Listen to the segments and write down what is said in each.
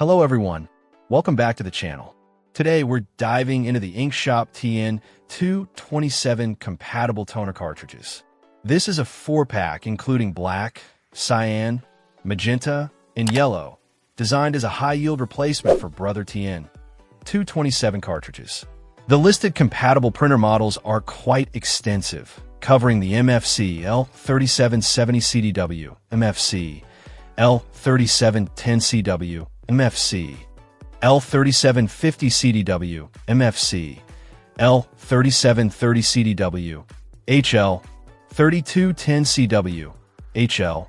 Hello everyone, welcome back to the channel. Today we're diving into the INKSHOP TN227 compatible toner cartridges. This is a 4-pack including black, cyan, magenta, and yellow, designed as a high-yield replacement for Brother TN227 cartridges. The listed compatible printer models are quite extensive, covering the MFC L3770CDW, MFC L3710CW, MFC L3750CDW, MFC L3730CDW, HL 3210CW, HL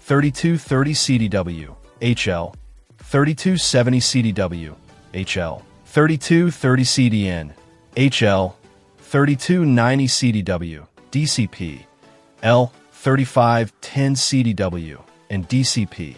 3230CDW, HL 3270CDW, HL 3230CDN, HL 3290CDW, DCP L3510CDW, and DCP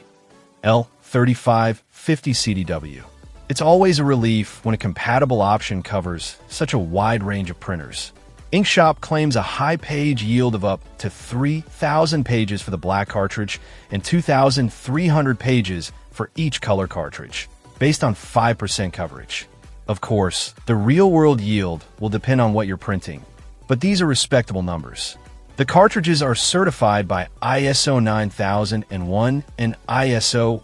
L3550CDW. It's always a relief when a compatible option covers such a wide range of printers. INKSHOP claims a high page yield of up to 3,000 pages for the black cartridge and 2,300 pages for each color cartridge, based on 5% coverage. Of course, the real-world yield will depend on what you're printing, but these are respectable numbers. The cartridges are certified by ISO 9001 and ISO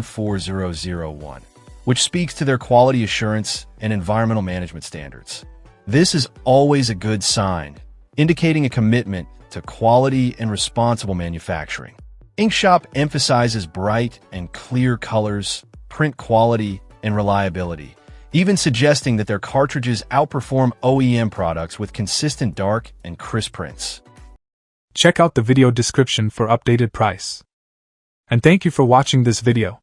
14001, which speaks to their quality assurance and environmental management standards. This is always a good sign, indicating a commitment to quality and responsible manufacturing. INKSHOP emphasizes bright and clear colors, print quality, and reliability, even suggesting that their cartridges outperform OEM products with consistent dark and crisp prints. Check out the video description for updated price. And thank you for watching this video.